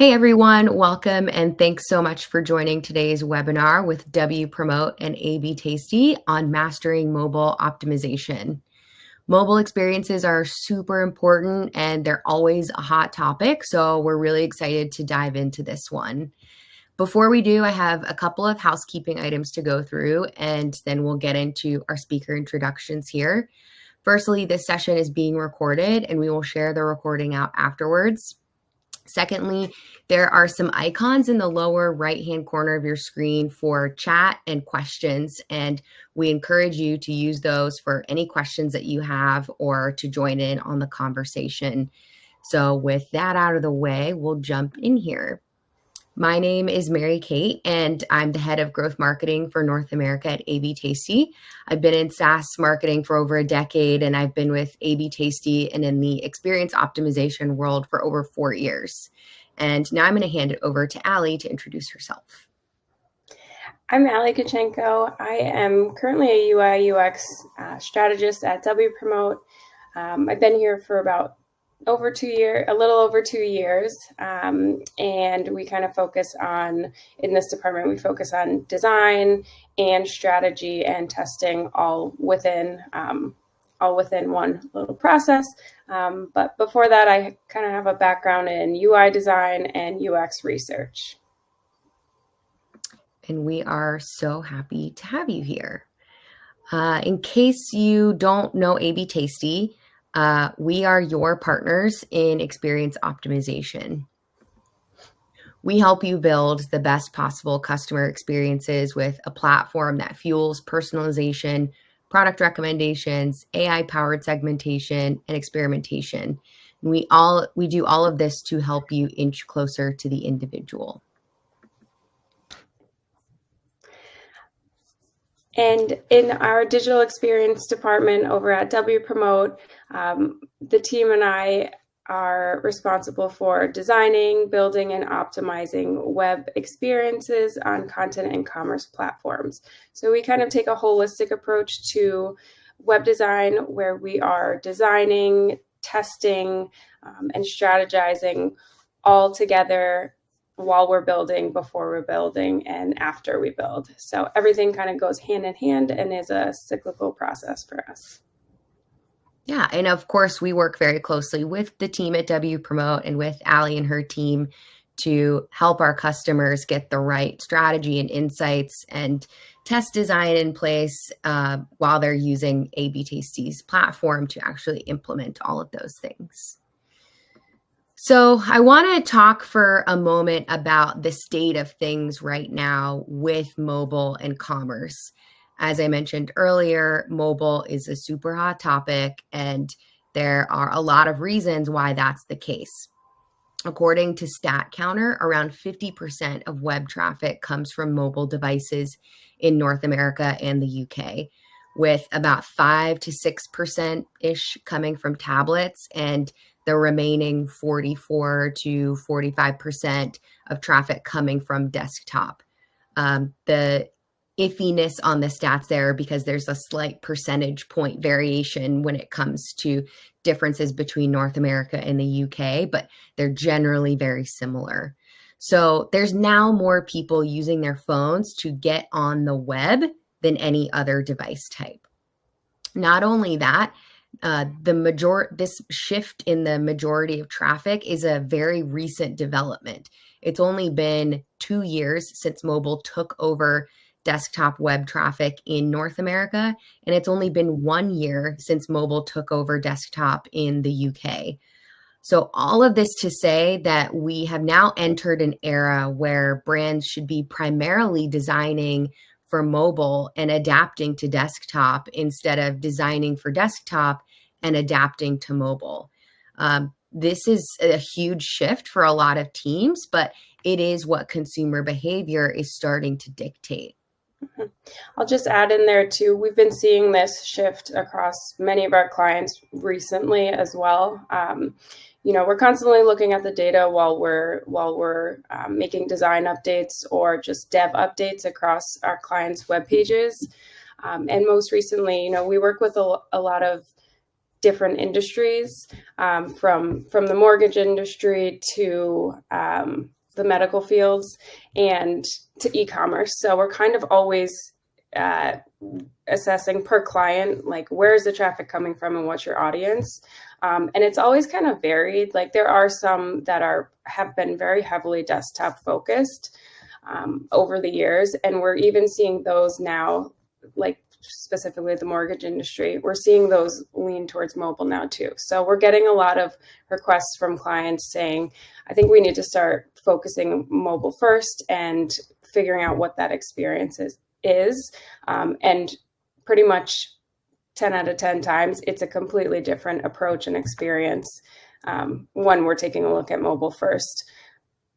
Hey everyone, welcome and thanks so much for joining today's webinar with W Promote and AB Tasty on mastering mobile optimization. Mobile experiences are super important and they're always a hot topic, so we're really excited to dive into this one. Before we do, I have a couple of housekeeping items to go through and then we'll get into our speaker introductions here. Firstly, this session is being recorded and we will share the recording out afterwards. Secondly, there are some icons in the lower right-hand corner of your screen for chat and questions, and we encourage you to use those for any questions that you have or to join in on the conversation. So with that out of the way, we'll jump in here. My name is Mary Kate, and I'm the head of growth marketing for North America at AB Tasty. I've been in SaaS marketing for over a decade, and I've been with AB Tasty and in the experience optimization world for over 4 years. And now I'm going to hand it over to Allie to introduce herself. I'm Allie Kachenko. I am currently a UI UX strategist at W Promote. I've been here for about a little over 2 years, and we kind of focus on, in this department, we focus on design and strategy and testing all within one little process. But before that, I kind of have a background in UI design and UX research. And we are so happy to have you here. In case you don't know AB Tasty, we are your partners in experience optimization. We help you build the best possible customer experiences with a platform that fuels personalization, product recommendations, AI-powered segmentation, and experimentation. We do all of this to help you inch closer to the individual. And in our digital experience department over at W Promote, the team and I are responsible for designing, building, and optimizing web experiences on content and commerce platforms. So we kind of take a holistic approach to web design where we are designing, testing, and strategizing all together while we're building, before we're building, and after we build. So everything kind of goes hand in hand and is a cyclical process for us. Yeah, and of course, we work very closely with the team at W Promote and with Allie and her team to help our customers get the right strategy and insights and test design in place while they're using AB Tasty's platform to actually implement all of those things. So I want to talk for a moment about the state of things right now with mobile and commerce. As I mentioned earlier, mobile is a super hot topic, and there are a lot of reasons why that's the case. According to StatCounter, around 50% of web traffic comes from mobile devices in North America and the UK, with about 5 to 6%-ish coming from tablets and the remaining 44 to 45% of traffic coming from desktop. The iffiness on the stats there because there's a slight percentage point variation when it comes to differences between North America and the UK, but they're generally very similar. So there's now more people using their phones to get on the web than any other device type. Not only that, this shift in the majority of traffic is a very recent development. It's only been 2 years since mobile took over desktop web traffic in North America, and it's only been 1 year since mobile took over desktop in the UK. So all of this to say that we have now entered an era where brands should be primarily designing for mobile and adapting to desktop instead of designing for desktop and adapting to mobile. This is a huge shift for a lot of teams, but it is what consumer behavior is starting to dictate. I'll just add in there too, we've been seeing this shift across many of our clients recently as well. We're constantly looking at the data while we're making design updates or just dev updates across our clients' web pages. And most recently, we work with a lot of different industries, from the mortgage industry to the medical fields and to e-commerce. So we're kind of always assessing per client, like where's the traffic coming from and what's your audience. And it's always kind of varied. Like there are some that have been very heavily desktop focused over the years. And we're even seeing those now, like specifically the mortgage industry, we're seeing those lean towards mobile now too. So we're getting a lot of requests from clients saying, I think we need to start focusing mobile first and figuring out what that experience is. And pretty much 10 out of 10 times, it's a completely different approach and experience when we're taking a look at mobile first.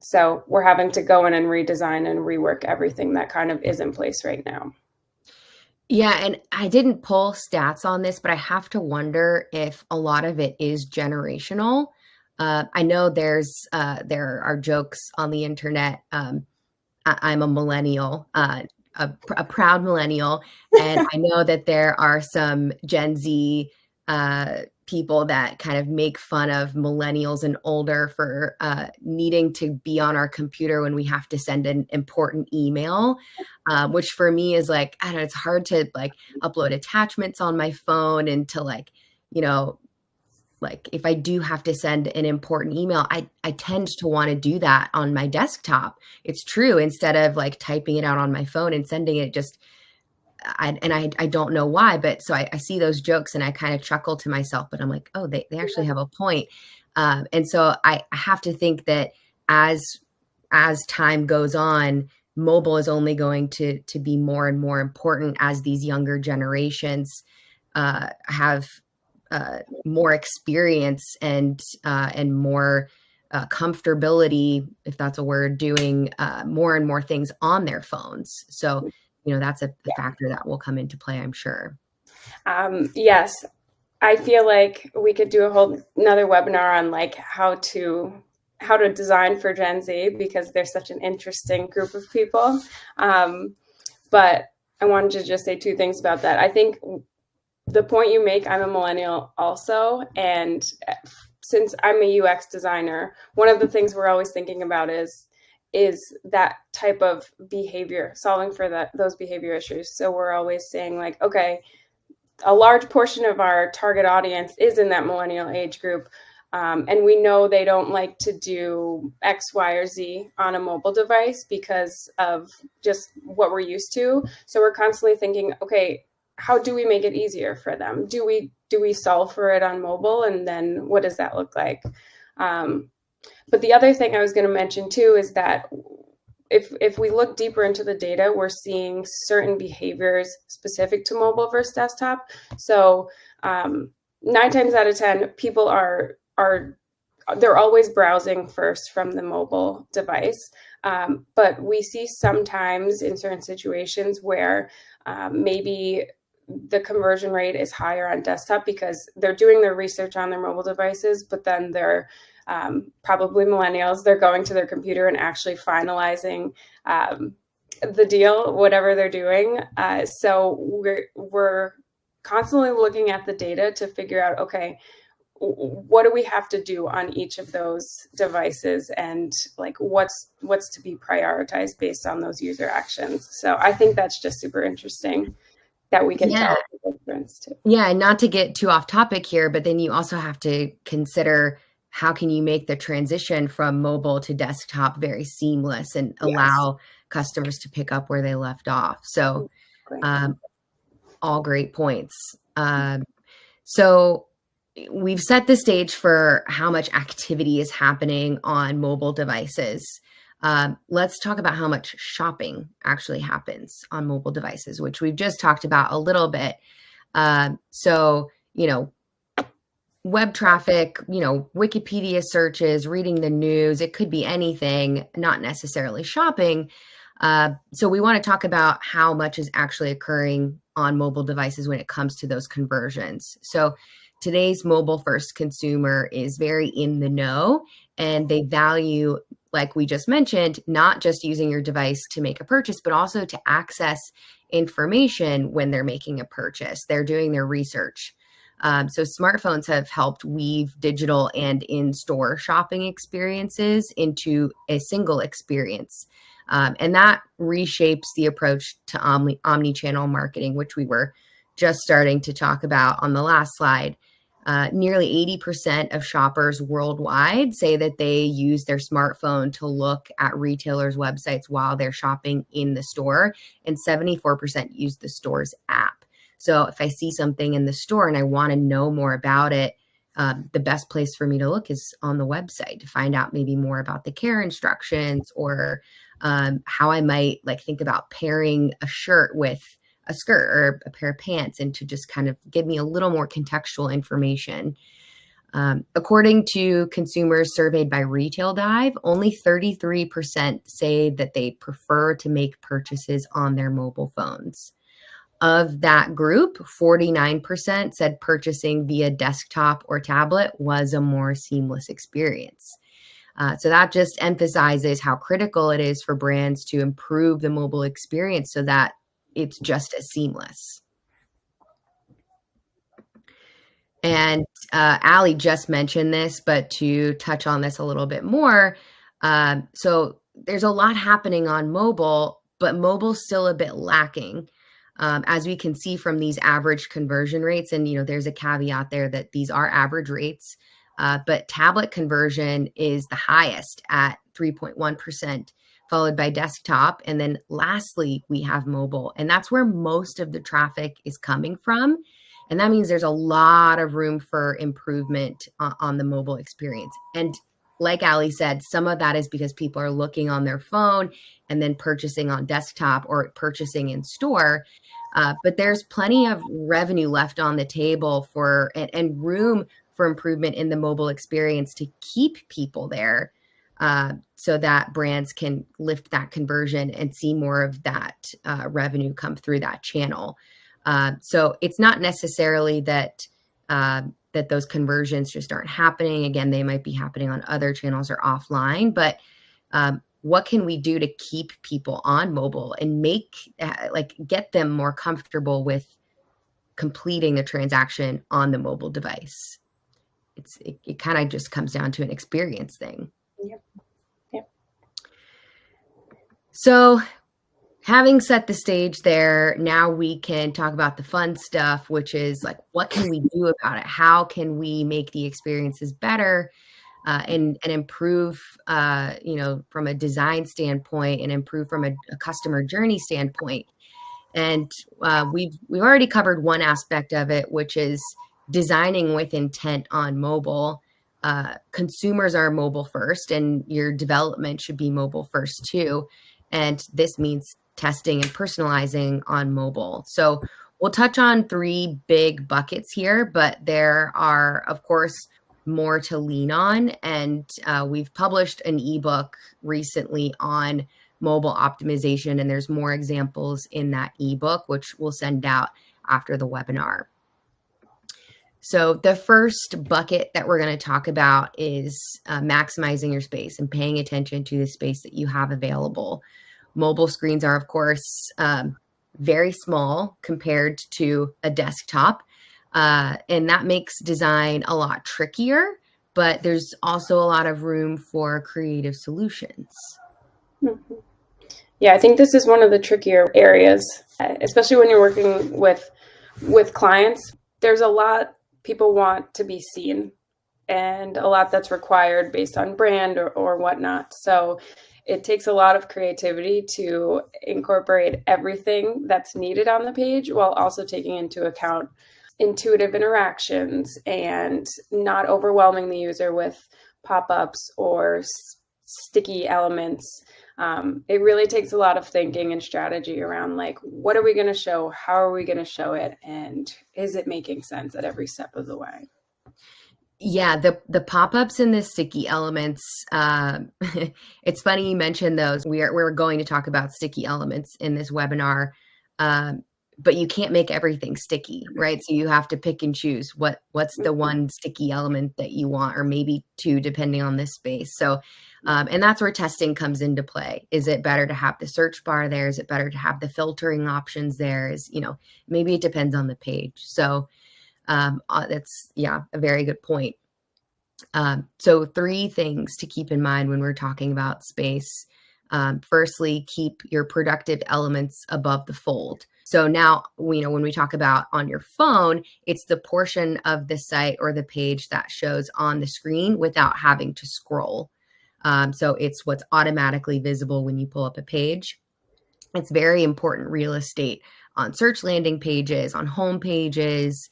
So we're having to go in and redesign and rework everything that kind of is in place right now. Yeah, and I didn't pull stats on this, but I have to wonder if a lot of it is generational. I know there are jokes on the internet. I'm a millennial, a proud millennial, and I know that there are some Gen Z people that kind of make fun of millennials and older for needing to be on our computer when we have to send an important email, which for me is like, I don't know, it's hard to like upload attachments on my phone and to like, you know, like if I do have to send an important email, I tend to want to do that on my desktop. It's true, instead of like typing it out on my phone and sending it. Just I don't know why, but so I see those jokes and I kind of chuckle to myself, but I'm like, oh, they actually have a point. And so I have to think that as time goes on, mobile is only going to be more and more important as these younger generations have more experience and more comfortability, if that's a word, doing more and more things on their phones. So, you know, that's a factor that will come into play, I'm sure. Yes, I feel like we could do a whole another webinar on like how to design for Gen Z, because they're such an interesting group of people. But I wanted to just say two things about that. I think the point you make, I'm a millennial also, and since I'm a UX designer, one of the things we're always thinking about is that type of behavior, solving for those behavior issues. So we're always saying like, okay, a large portion of our target audience is in that millennial age group. And we know they don't like to do X, Y, or Z on a mobile device because of just what we're used to. So we're constantly thinking, okay, how do we make it easier for them? Do we solve for it on mobile? And then what does that look like? But the other thing I was going to mention too is that if we look deeper into the data, we're seeing certain behaviors specific to mobile versus desktop. So 9 times out of 10, people they're always browsing first from the mobile device. But we see sometimes in certain situations where maybe the conversion rate is higher on desktop because they're doing their research on their mobile devices, but then they're probably millennials, they're going to their computer and actually finalizing the deal, whatever they're doing. So we're constantly looking at the data to figure out, okay, what do we have to do on each of those devices, and like what's to be prioritized based on those user actions. So I think that's just super interesting that we can tell the difference too. Yeah, and not to get too off topic here, but then you also have to consider how can you make the transition from mobile to desktop very seamless and allow customers to pick up where they left off. So all great points. So we've set the stage for how much activity is happening on mobile devices. Let's talk about how much shopping actually happens on mobile devices, which we've just talked about a little bit. So, you know, web traffic, you know, Wikipedia searches, reading the news, it could be anything, not necessarily shopping. So we want to talk about how much is actually occurring on mobile devices when it comes to those conversions. So today's mobile first consumer is very in the know, and they value, like we just mentioned, not just using your device to make a purchase, but also to access information when they're making a purchase. They're doing their research. So smartphones have helped weave digital and in-store shopping experiences into a single experience. And that reshapes the approach to omni-channel marketing, which we were just starting to talk about on the last slide. Nearly 80% of shoppers worldwide say that they use their smartphone to look at retailers' websites while they're shopping in the store, and 74% use the store's app. So if I see something in the store and I want to know more about it, the best place for me to look is on the website to find out maybe more about the care instructions, or how I might like think about pairing a shirt with a skirt or a pair of pants, and to just kind of give me a little more contextual information. According to consumers surveyed by Retail Dive, only 33% say that they prefer to make purchases on their mobile phones. Of that group, 49% said purchasing via desktop or tablet was a more seamless experience. So that just emphasizes how critical it is for brands to improve the mobile experience so that it's just as seamless. And Allie just mentioned this, but to touch on this a little bit more, so there's a lot happening on mobile, but mobile's still a bit lacking. As we can see from these average conversion rates, and there's a caveat there that these are average rates, but tablet conversion is the highest at 3.1%, followed by desktop. And then lastly, we have mobile, and that's where most of the traffic is coming from. And that means there's a lot of room for improvement on the mobile experience. And like Ali said, some of that is because people are looking on their phone and then purchasing on desktop or purchasing in store. But there's plenty of revenue left on the table for and room for improvement in the mobile experience to keep people there, so that brands can lift that conversion and see more of that revenue come through that channel. So it's not necessarily that that those conversions just aren't happening. Again, they might be happening on other channels or offline, but what can we do to keep people on mobile and get them more comfortable with completing the transaction on the mobile device? It kind of just comes down to an experience thing. Yep. Yep. So having set the stage there, now we can talk about the fun stuff, which is like, what can we do about it? How can we make the experiences better and improve, from a design standpoint, and improve from a customer journey standpoint? And we've already covered one aspect of it, which is designing with intent on mobile. Consumers are mobile first, and your development should be mobile first too. And this means testing and personalizing on mobile. So we'll touch on 3 big buckets here, but there are, of course, more to lean on. And we've published an ebook recently on mobile optimization, and there's more examples in that ebook, which we'll send out after the webinar. So the first bucket that we're going to talk about is maximizing your space and paying attention to the space that you have available. Mobile screens are, of course, very small compared to a desktop, and that makes design a lot trickier, but there's also a lot of room for creative solutions. Mm-hmm. Yeah, I think this is one of the trickier areas, especially when you're working with clients. There's a lot people want to be seen, and a lot that's required based on brand or whatnot. So it takes a lot of creativity to incorporate everything that's needed on the page while also taking into account intuitive interactions and not overwhelming the user with pop-ups or sticky elements. It really takes a lot of thinking and strategy around like, what are we going to show? How are we going to show it? And is it making sense at every step of the way? Yeah, the pop-ups and the sticky elements, it's funny you mentioned those. We're going to talk about sticky elements in this webinar, but you can't make everything sticky, right? So you have to pick and choose what's the one sticky element that you want, or maybe 2, depending on this space. So, and that's where testing comes into play. Is it better to have the search bar there? Is it better to have the filtering options there? Maybe it depends on the page. So That's, yeah, a very good point. So 3 things to keep in mind when we're talking about space. Firstly, keep your productive elements above the fold. So now, when we talk about on your phone, it's the portion of the site or the page that shows on the screen without having to scroll. So it's what's automatically visible when you pull up a page. It's very important real estate on search landing pages, on home pages,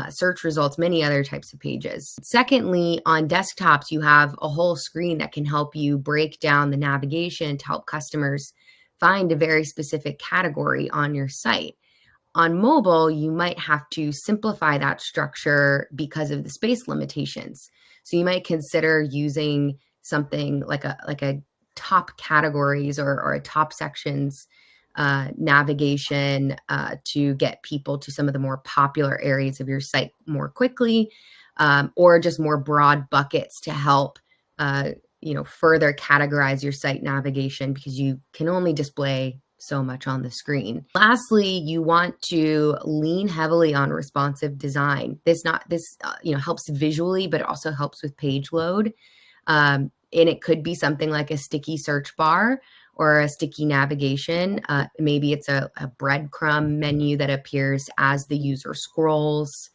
search results, many other types of pages. Secondly, on desktops, you have a whole screen that can help you break down the navigation to help customers find a very specific category on your site. On mobile, you might have to simplify that structure because of the space limitations. So you might consider using something like a top categories or a top sections navigation to get people to some of the more popular areas of your site more quickly, or just more broad buckets to help further categorize your site navigation, because you can only display so much on the screen. Lastly, you want to lean heavily on responsive design. This helps visually, but it also helps with page load. And it could be something like a sticky search bar or a sticky navigation. Maybe it's a breadcrumb menu that appears as the user scrolls.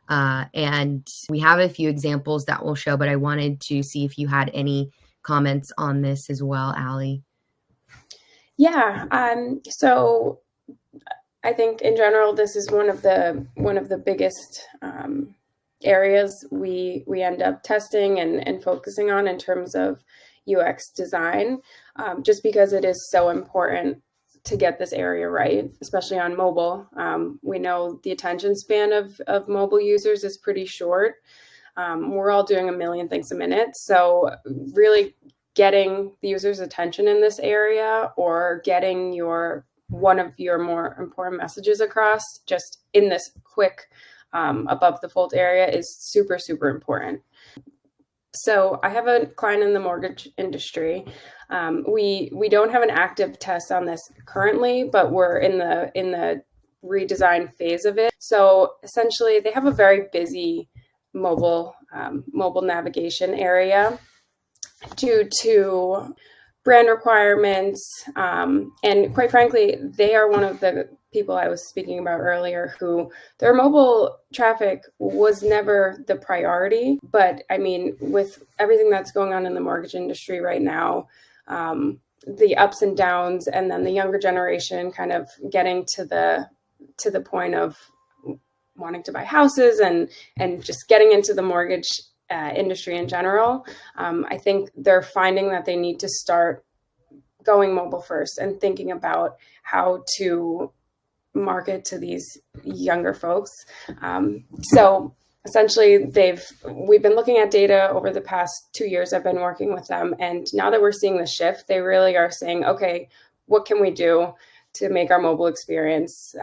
And we have a few examples that we'll show, but I wanted to see if you had any comments on this as well, Allie. Yeah. So I think in general, this is one of the biggest areas we end up testing and focusing on in terms of UX design, just because it is so important to get this area right, especially on mobile. We know the attention span of mobile users is pretty short. We're all doing a million things a minute. So really getting the user's attention in this area, or getting one of your more important messages across just in this quick above the fold area is super, super important. So I have a client in the mortgage industry. We don't have an active test on this currently, but we're in the redesign phase of it. So essentially, they have a very busy mobile navigation area due to brand requirements. And quite frankly, they are one of the people I was speaking about earlier who their mobile traffic was never the priority. But I mean, with everything that's going on in the mortgage industry right now, the ups and downs, and then the younger generation kind of getting to the point of wanting to buy houses and just getting into the mortgage industry in general, I think they're finding that they need to start going mobile first and thinking about how to market to these younger folks. So essentially, we've been looking at data over the past 2 years. I've been working with them, and now that we're seeing the shift, they really are saying, okay, what can we do to make our mobile experience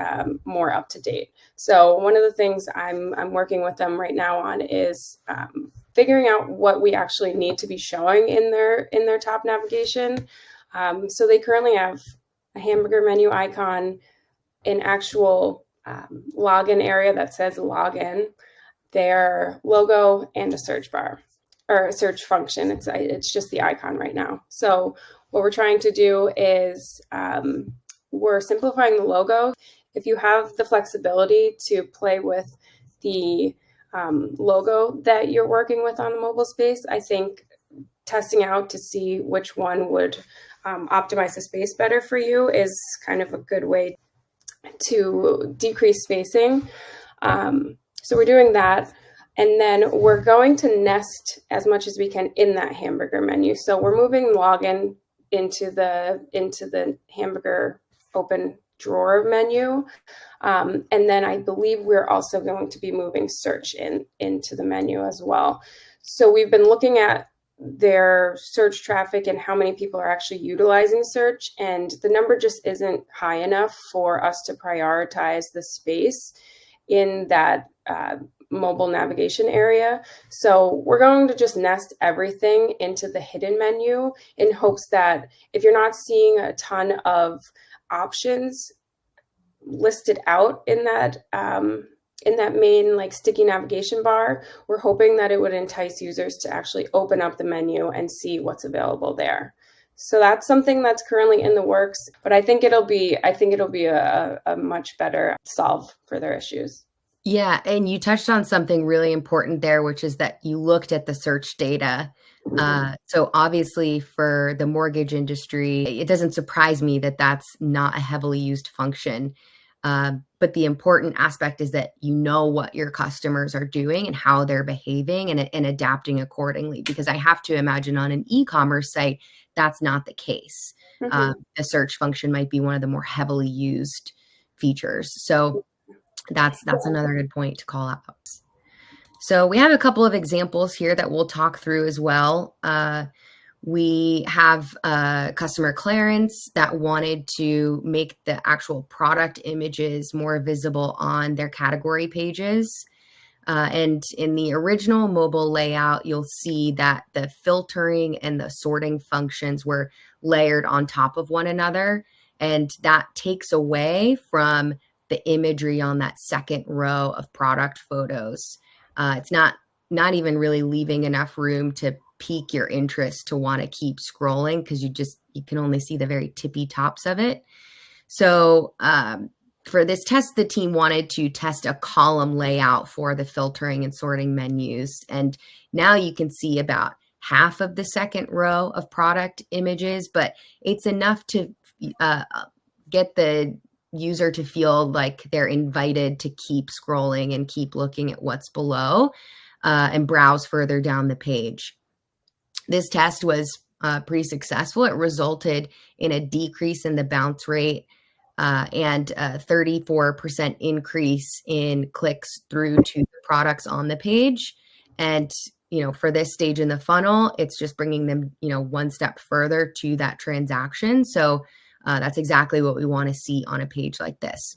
more up to date? So one of the things I'm working with them right now on is figuring out what we actually need to be showing in their top navigation. So they currently have a hamburger menu icon, an actual login area that says login, their logo, and a search bar or a search function. It's just the icon right now. So what we're trying to do is we're simplifying the logo. If you have the flexibility to play with the logo that you're working with on the mobile space, I think testing out to see which one would optimize the space better for you is kind of a good way to decrease spacing. So we're doing that. And then we're going to nest as much as we can in that hamburger menu. So we're moving login into the hamburger open drawer menu. And then I believe we're also going to be moving search into the menu as well. So we've been looking at their search traffic and how many people are actually utilizing search, and the number just isn't high enough for us to prioritize the space in that mobile navigation area. So we're going to just nest everything into the hidden menu in hopes that if you're not seeing a ton of options listed out in that in that main like sticky navigation bar, we're hoping that it would entice users to actually open up the menu and see what's available there. So that's something that's currently in the works, but I think it'll be a much better solve for their issues. Yeah, and you touched on something really important there, which is that you looked at the search data. So obviously for the mortgage industry, it doesn't surprise me that that's not a heavily used function. But the important aspect is that you know what your customers are doing and how they're behaving and adapting accordingly. Because I have to imagine on an e-commerce site, that's not the case. Mm-hmm. The search function might be one of the more heavily used features. So that's another good point to call out. So we have a couple of examples here that we'll talk through as well. We have customer clearance that wanted to make the actual product images more visible on their category pages. And in the original mobile layout, you'll see that the filtering and the sorting functions were layered on top of one another. And that takes away from the imagery on that second row of product photos. It's not even really leaving enough room to pique your interest to want to keep scrolling because you can only see the very tippy tops of it. So for this test, the team wanted to test a column layout for the filtering and sorting menus. And now you can see about half of the second row of product images, but it's enough to get the user to feel like they're invited to keep scrolling and keep looking at what's below and browse further down the page. This test was pretty successful. It resulted in a decrease in the bounce rate and a 34% increase in clicks through to the products on the page. And, for this stage in the funnel, it's just bringing them, one step further to that transaction. So that's exactly what we want to see on a page like this.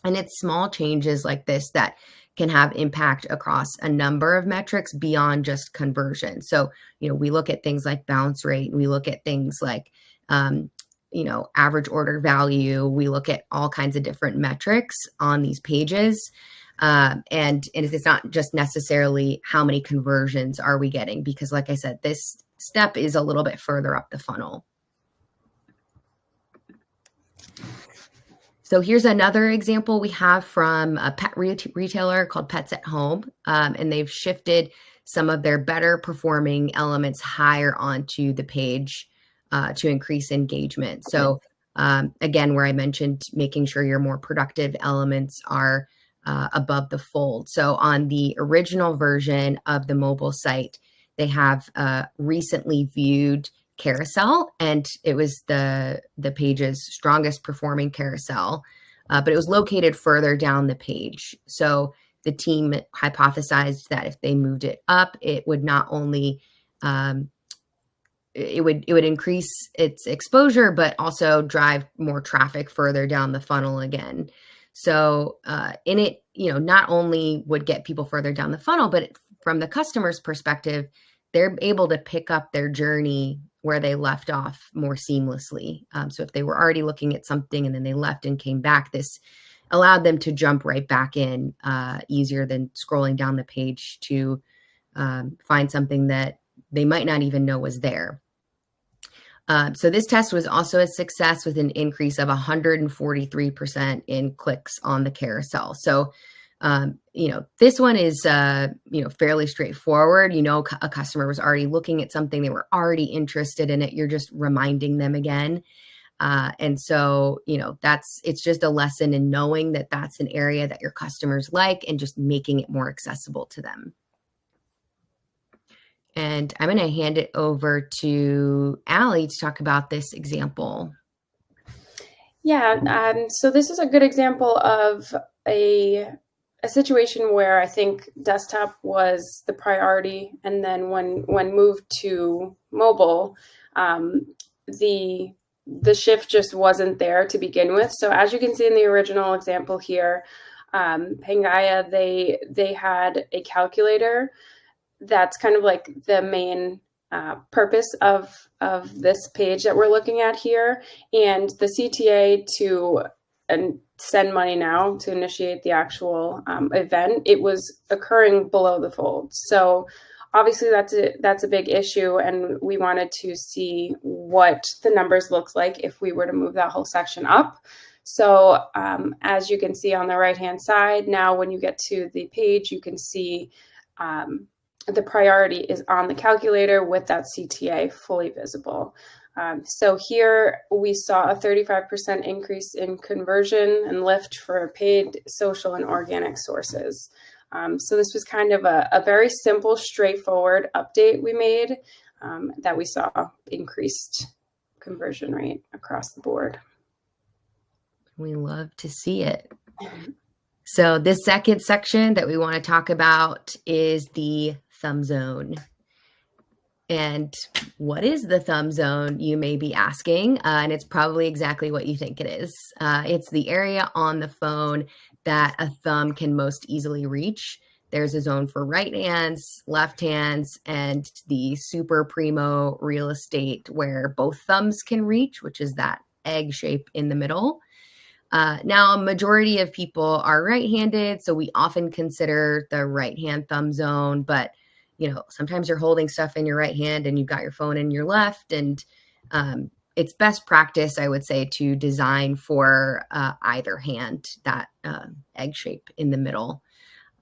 And it's small changes like this that can have impact across a number of metrics beyond just conversion. So, we look at things like bounce rate, we look at things like, average order value. We look at all kinds of different metrics on these pages. And it's not just necessarily how many conversions are we getting, because like I said, this step is a little bit further up the funnel. So here's another example we have from a pet retailer called Pets at Home, and they've shifted some of their better performing elements higher onto the page to increase engagement. So again, where I mentioned making sure your more productive elements are above the fold. So on the original version of the mobile site, they have recently viewed carousel, and it was the page's strongest performing carousel, but it was located further down the page. So the team hypothesized that if they moved it up, it would not only it would increase its exposure, but also drive more traffic further down the funnel again. So in it, not only would get people further down the funnel, but from the customer's perspective, they're able to pick up their journey where they left off more seamlessly. So if they were already looking at something and then they left and came back, this allowed them to jump right back in easier than scrolling down the page to find something that they might not even know was there. So this test was also a success with an increase of 143% in clicks on the carousel. So, this one is, fairly straightforward. A customer was already looking at something, they were already interested in it. You're just reminding them again. And so, it's just a lesson in knowing that that's an area that your customers like and just making it more accessible to them. And I'm going to hand it over to Allie to talk about this example. Yeah, so this is a good example of a situation where I think desktop was the priority, and then when moved to mobile, the shift just wasn't there to begin with. So as you can see in the original example here, Pangaya, they had a calculator that's kind of like the main purpose of this page that we're looking at here, and the CTA send money now to initiate the actual event, it was occurring below the fold. So obviously that's a big issue, and we wanted to see what the numbers looked like if we were to move that whole section up. So as you can see on the right hand side, now when you get to the page, you can see the priority is on the calculator with that CTA fully visible. So here we saw a 35% increase in conversion and lift for paid social and organic sources. So this was kind of a very simple, straightforward update we made that we saw increased conversion rate across the board. We love to see it. So this second section that we want to talk about is the thumb zone. And what is the thumb zone, you may be asking, and it's probably exactly what you think it is. It's the area on the phone that a thumb can most easily reach. There's a zone for right hands, left hands, and the super primo real estate where both thumbs can reach, which is that egg shape in the middle. Now, a majority of people are right-handed, so we often consider the right-hand thumb zone, but sometimes you're holding stuff in your right hand and you've got your phone in your left, and it's best practice, I would say, to design for either hand, that egg shape in the middle.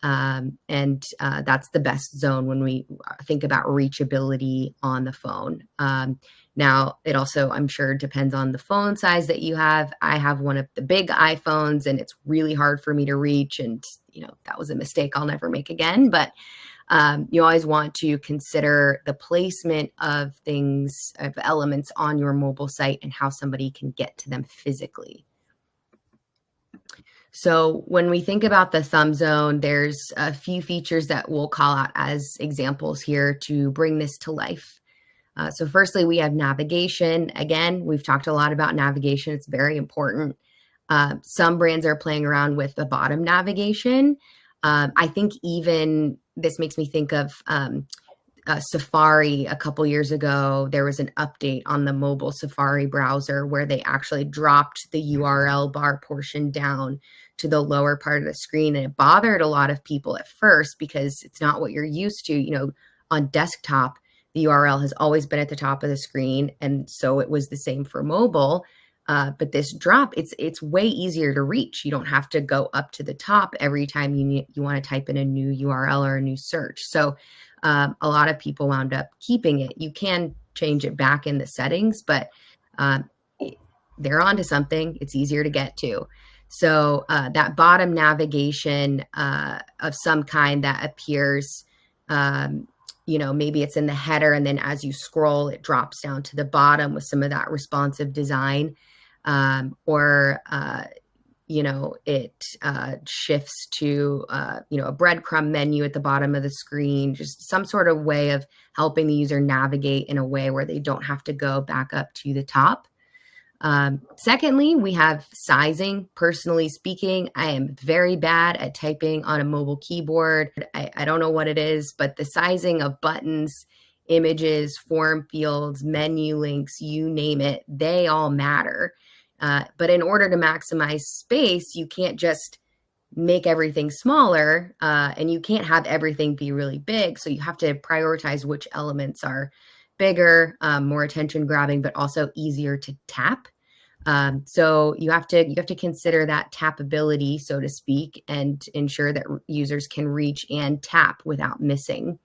And that's the best zone when we think about reachability on the phone. Now, it also, I'm sure, depends on the phone size that you have. I have one of the big iPhones, and it's really hard for me to reach. And, that was a mistake I'll never make again. But you always want to consider the placement of things, of elements on your mobile site and how somebody can get to them physically. So when we think about the thumb zone, there's a few features that we'll call out as examples here to bring this to life. So firstly, we have navigation. Again, we've talked a lot about navigation. It's very important. Some brands are playing around with the bottom navigation. I think even this makes me think of Safari. A couple years ago, there was an update on the mobile Safari browser where they actually dropped the URL bar portion down to the lower part of the screen. And it bothered a lot of people at first because it's not what you're used to. On desktop, the URL has always been at the top of the screen. And so it was the same for mobile. But this drop, it's way easier to reach. You don't have to go up to the top every time you want to type in a new URL or a new search. So a lot of people wound up keeping it. You can change it back in the settings, but they're onto something. It's easier to get to. So that bottom navigation of some kind that appears, maybe it's in the header, and then as you scroll, it drops down to the bottom with some of that responsive design. Or it shifts to, a breadcrumb menu at the bottom of the screen, just some sort of way of helping the user navigate in a way where they don't have to go back up to the top. Secondly, we have sizing. Personally speaking, I am very bad at typing on a mobile keyboard. I don't know what it is, but the sizing of buttons, images, form fields, menu links, you name it, they all matter. But in order to maximize space, you can't just make everything smaller, and you can't have everything be really big. So you have to prioritize which elements are bigger, more attention grabbing, but also easier to tap. So you have to consider that tappability, so to speak, and ensure that users can reach and tap without missing.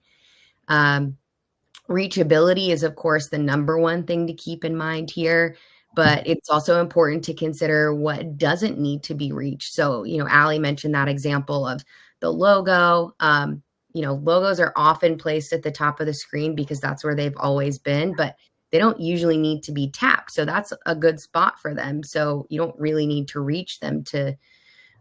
Reachability is, of course, the number one thing to keep in mind here, but it's also important to consider what doesn't need to be reached. So, Allie mentioned that example of the logo. Logos are often placed at the top of the screen because that's where they've always been, but they don't usually need to be tapped. So that's a good spot for them. So you don't really need to reach them to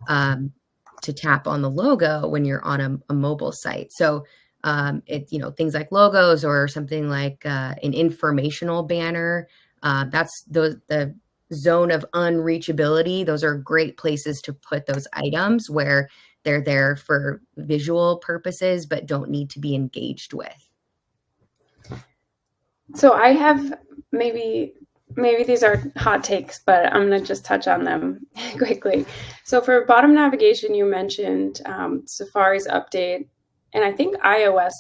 tap on the logo when you're on a mobile site. So things like logos or something like an informational banner, that's the zone of unreachability. Those are great places to put those items where they're there for visual purposes, but don't need to be engaged with. So I have maybe maybe these are hot takes, but I'm going to just touch on them quickly. So for bottom navigation, you mentioned Safari's update, and I think iOS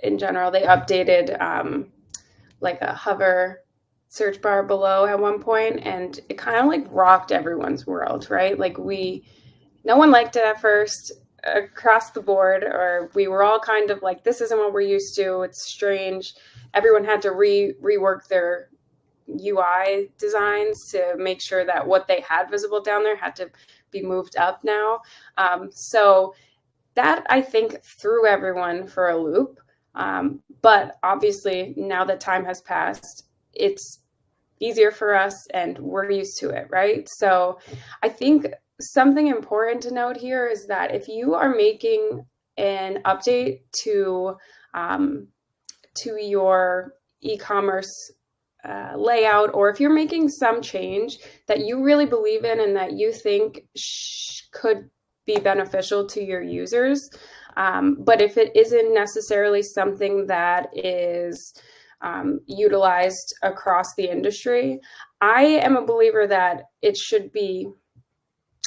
in general, they updated like a hover search bar below at one point, and it kind of like rocked everyone's world, right? Like no one liked it at first across the board, or we were all kind of like, this isn't what we're used to. It's strange. Everyone had to rework their UI designs to make sure that what they had visible down there had to be moved up now. So that I think threw everyone for a loop. But obviously, now that time has passed, it's easier for us and we're used to it, right? So I think something important to note here is that if you are making an update to your e-commerce layout, or if you're making some change that you really believe in and that you think could be beneficial to your users, but if it isn't necessarily something that is utilized across the industry, I am a believer that it should be,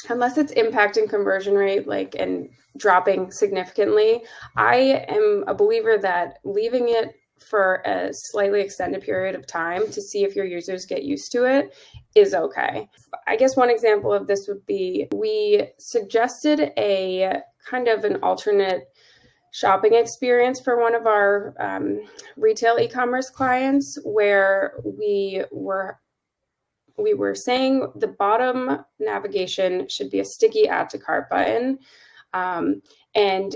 unless it's impacting conversion rate like and dropping significantly, I am a believer that leaving it for a slightly extended period of time to see if your users get used to it is okay. I guess one example of this would be, we suggested a kind of an alternate shopping experience for one of our retail e-commerce clients, where we were saying the bottom navigation should be a sticky add to cart button. And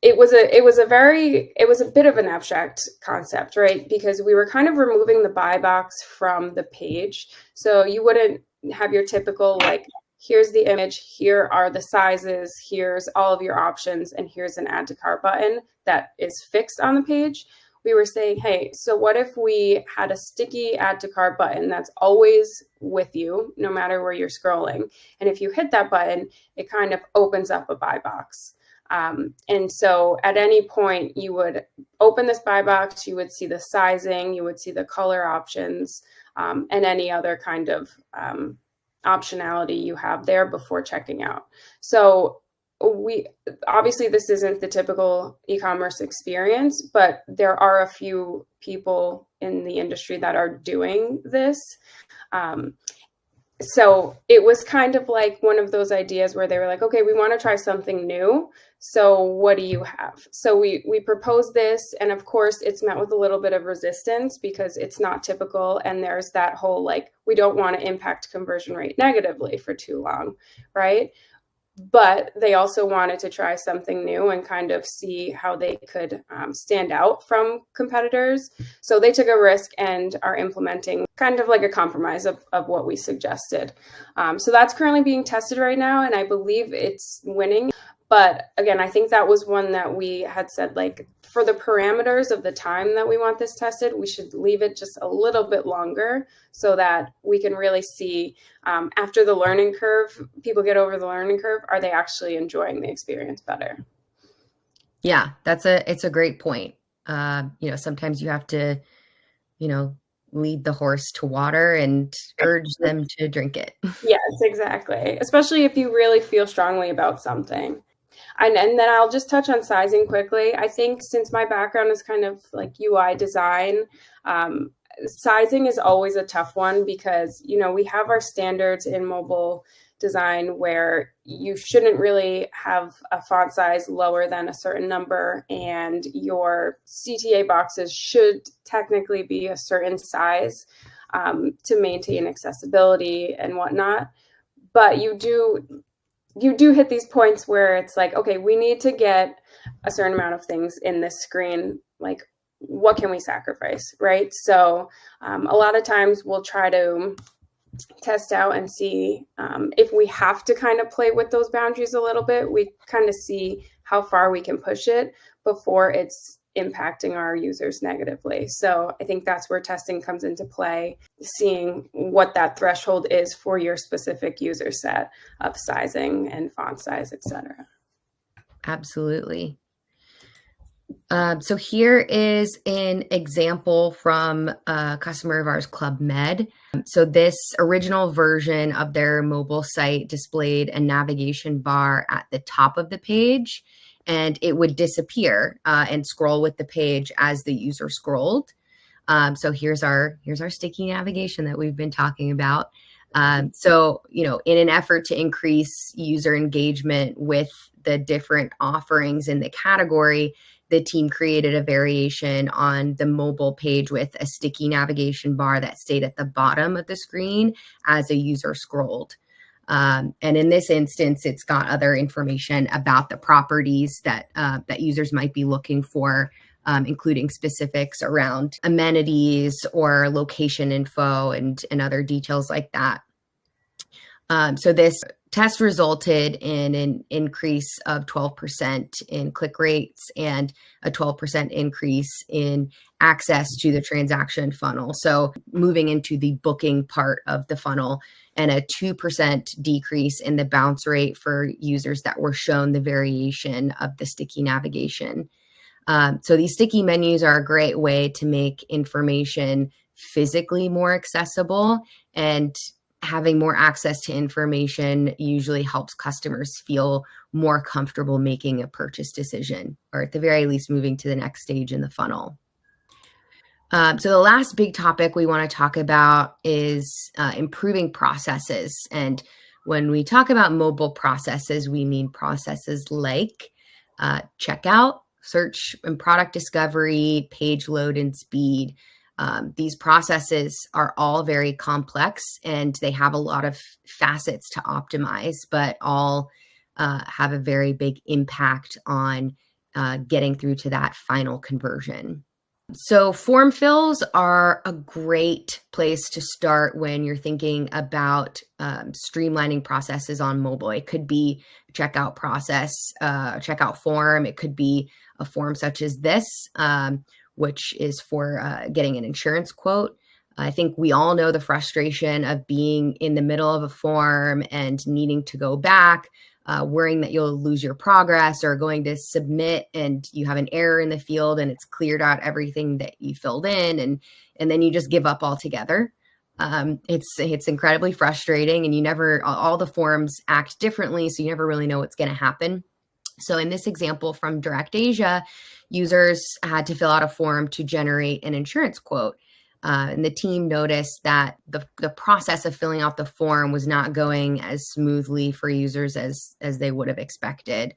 it was a bit of an abstract concept, right? Because we were kind of removing the buy box from the page. So you wouldn't have your typical, like, here's the image, here are the sizes, here's all of your options, and here's an add to cart button that is fixed on the page. We were saying, hey, so what if we had a sticky add to cart button that's always with you, no matter where you're scrolling? And if you hit that button, it kind of opens up a buy box. And so at any point you would open this buy box, you would see the sizing, you would see the color options, and any other kind of optionality you have there before checking out. So obviously this isn't the typical e-commerce experience, but there are a few people in the industry that are doing this. So it was kind of like one of those ideas where they were like, okay, we want to try something new. So what do you have? So we proposed this, and of course it's met with a little bit of resistance because it's not typical, and there's that whole like, we don't want to impact conversion rate negatively for too long, right? But they also wanted to try something new and kind of see how they could stand out from competitors. So they took a risk and are implementing kind of like a compromise of what we suggested. So that's currently being tested right now, and I believe it's winning. But again, I think that was one that we had said, like, for the parameters of the time that we want this tested, we should leave it just a little bit longer so that we can really see after the learning curve, people get over the learning curve, are they actually enjoying the experience better? Yeah, it's a great point. Sometimes you have to, lead the horse to water and urge them to drink it. Yes, exactly. Especially if you really feel strongly about something. And then I'll just touch on sizing quickly. I think since my background is kind of like UI design, sizing is always a tough one because, we have our standards in mobile design where you shouldn't really have a font size lower than a certain number, and your CTA boxes should technically be a certain size to maintain accessibility and whatnot. But you do hit these points where it's like, okay, we need to get a certain amount of things in this screen. Like, what can we sacrifice, right? So a lot of times we'll try to test out and see if we have to kind of play with those boundaries a little bit. We kind of see how far we can push it before it's impacting our users negatively. So I think that's where testing comes into play, seeing what that threshold is for your specific user set of sizing and font size, etc. Absolutely. So here is an example from a customer of ours, Club Med. So this original version of their mobile site displayed a navigation bar at the top of the page, and it would disappear and scroll with the page as the user scrolled. So here's our sticky navigation that we've been talking about. So, in an effort to increase user engagement with the different offerings in the category, the team created a variation on the mobile page with a sticky navigation bar that stayed at the bottom of the screen as a user scrolled. And in this instance, it's got other information about the properties that users might be looking for, including specifics around amenities or location info and other details like that. So this test resulted in an increase of 12% in click rates and a 12% increase in access to the transaction funnel. So moving into the booking part of the funnel, and a 2% decrease in the bounce rate for users that were shown the variation of the sticky navigation. So these sticky menus are a great way to make information physically more accessible, and having more access to information usually helps customers feel more comfortable making a purchase decision, or at the very least moving to the next stage in the funnel. So the last big topic we want to talk about is improving processes. And when we talk about mobile processes, we mean processes like checkout, search and product discovery, page load and speed. These processes are all very complex, and they have a lot of facets to optimize, but all have a very big impact on getting through to that final conversion. So form fills are a great place to start when you're thinking about streamlining processes on mobile. It could be a checkout process, a checkout form. It could be a form such as this, which is for getting an insurance quote. I think we all know the frustration of being in the middle of a form and needing to go back, worrying that you'll lose your progress, or going to submit and you have an error in the field and it's cleared out everything that you filled in, and then you just give up altogether. It's incredibly frustrating, and all the forms act differently, so you never really know what's going to happen. So in this example from Direct Asia, users had to fill out a form to generate an insurance quote. And the team noticed that the process of filling out the form was not going as smoothly for users as they would have expected.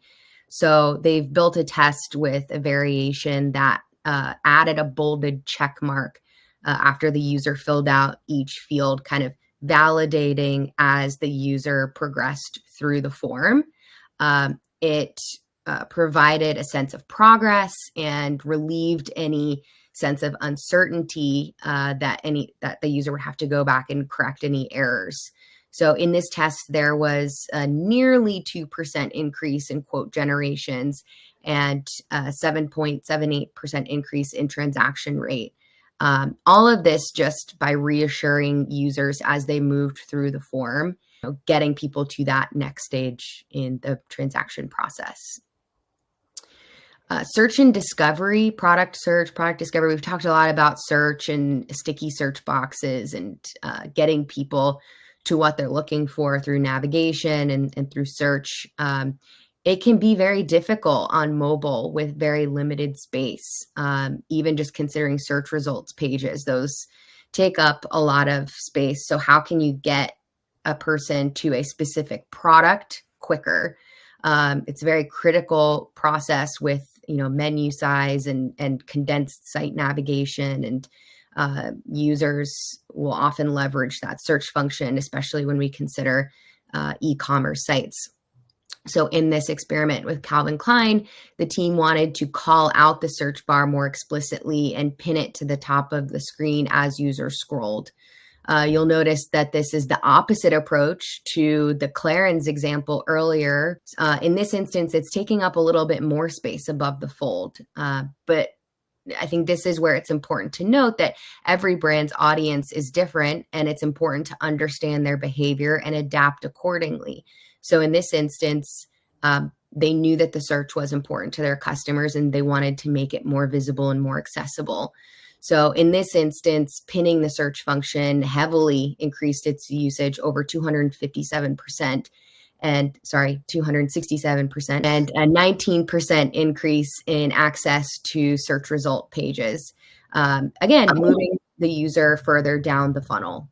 So they've built a test with a variation that added a bolded check mark after the user filled out each field, kind of validating as the user progressed through the form. It provided a sense of progress and relieved any sense of uncertainty that the user would have to go back and correct any errors. So in this test, there was a nearly 2% increase in quote generations and a 7.78% increase in transaction rate. All of this just by reassuring users as they moved through the form, getting people to that next stage in the transaction process. Search and discovery, product search, product discovery. We've talked a lot about search and sticky search boxes and getting people to what they're looking for through navigation and through search. It can be very difficult on mobile with very limited space. Even just considering search results pages, those take up a lot of space. So how can you get a person to a specific product quicker? It's a very critical process with menu size and condensed site navigation, and users will often leverage that search function, especially when we consider e-commerce sites. So in this experiment with Calvin Klein, the team wanted to call out the search bar more explicitly and pin it to the top of the screen as users scrolled. You'll notice that this is the opposite approach to the Clarins example earlier. In this instance, it's taking up a little bit more space above the fold. But I think this is where it's important to note that every brand's audience is different, and it's important to understand their behavior and adapt accordingly. So in this instance, they knew that the search was important to their customers and they wanted to make it more visible and more accessible. So in this instance, pinning the search function heavily increased its usage over 257%, and sorry, 267%, and a 19% increase in access to search result pages. Again, moving the user further down the funnel.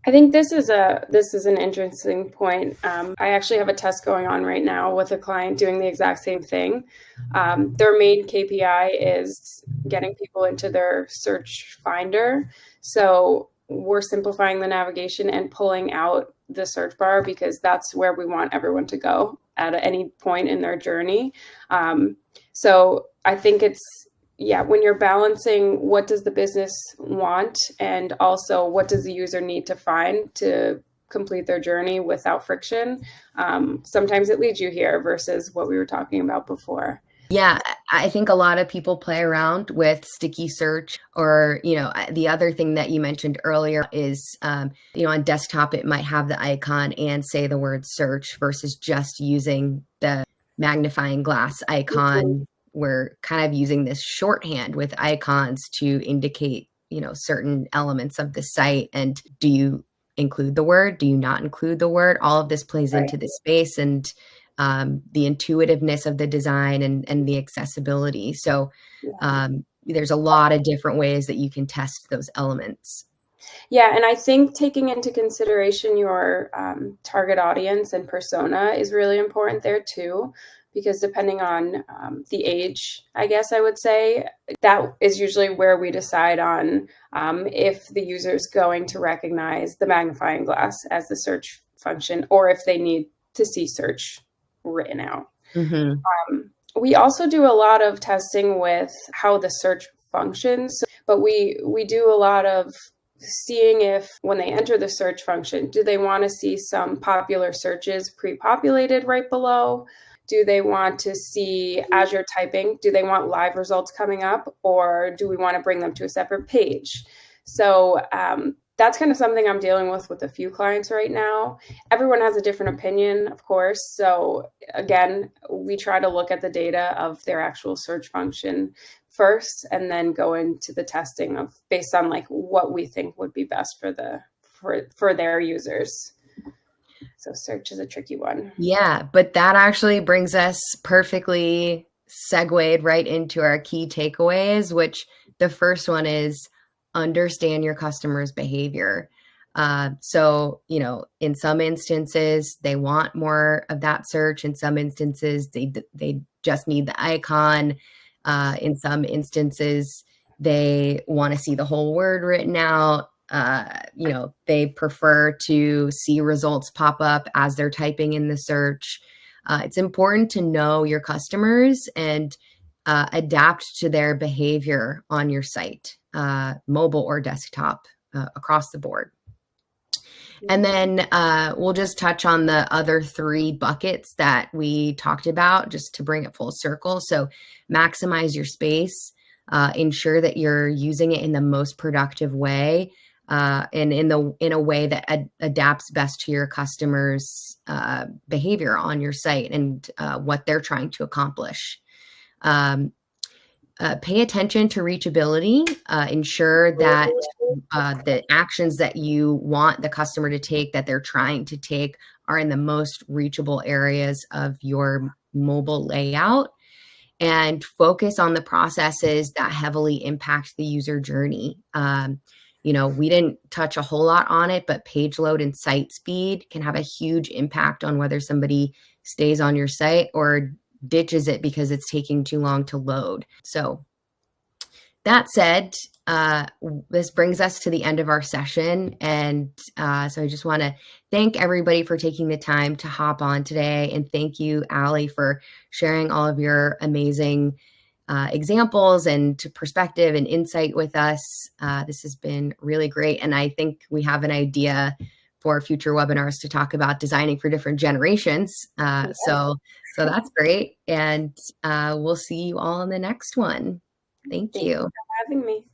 I think this is an interesting point. I actually have a test going on right now with a client doing the exact same thing. Their main KPI is getting people into their search finder. So we're simplifying the navigation and pulling out the search bar because that's where we want everyone to go at any point in their journey. So I think when you're balancing what does the business want and also what does the user need to find to complete their journey without friction, sometimes it leads you here versus what we were talking about before. Yeah, I think a lot of people play around with sticky search, or, the other thing that you mentioned earlier is, on desktop, it might have the icon and say the word search versus just using the magnifying glass icon. Mm-hmm. We're kind of using this shorthand with icons to indicate, certain elements of the site. And do you include the word? Do you not include the word? All of this plays into the space and the intuitiveness of the design and the accessibility. So there's a lot of different ways that you can test those elements. Yeah, and I think taking into consideration your target audience and persona is really important there too, because depending on the age, I guess I would say, that is usually where we decide on if the user is going to recognize the magnifying glass as the search function or if they need to see search written out. Mm-hmm. We also do a lot of testing with how the search functions, but we do a lot of seeing if when they enter the search function, do they want to see some popular searches pre-populated right below? Do they want to see, as you're typing, do they want live results coming up, or do we want to bring them to a separate page? So that's kind of something I'm dealing with a few clients right now. Everyone has a different opinion, of course. So again, we try to look at the data of their actual search function first, and then go into the testing of based on like what we think would be best for their users. So search is a tricky one. Yeah, but that actually brings us perfectly segued right into our key takeaways, which the first one is understand your customer's behavior. So, in some instances, they want more of that search. In some instances, they just need the icon. In some instances, they want to see the whole word written out. They prefer to see results pop up as they're typing in the search. It's important to know your customers and adapt to their behavior on your site, mobile or desktop, across the board. And then we'll just touch on the other three buckets that we talked about just to bring it full circle. So maximize your space, ensure that you're using it in the most productive way, and in a way that adapts best to your customers' behavior on your site and what they're trying to accomplish. Pay attention to reachability. Ensure that the actions that you want the customer to take, that they're trying to take, are in the most reachable areas of your mobile layout. And focus on the processes that heavily impact the user journey. We didn't touch a whole lot on it, but page load and site speed can have a huge impact on whether somebody stays on your site or ditches it because it's taking too long to load. So that said, this brings us to the end of our session. And so I just want to thank everybody for taking the time to hop on today. And thank you, Allie, for sharing all of your amazing examples and perspective and insight with us. This has been really great. And I think we have an idea for future webinars to talk about designing for different generations. So that's great. And we'll see you all in the next one. Thank you for having me.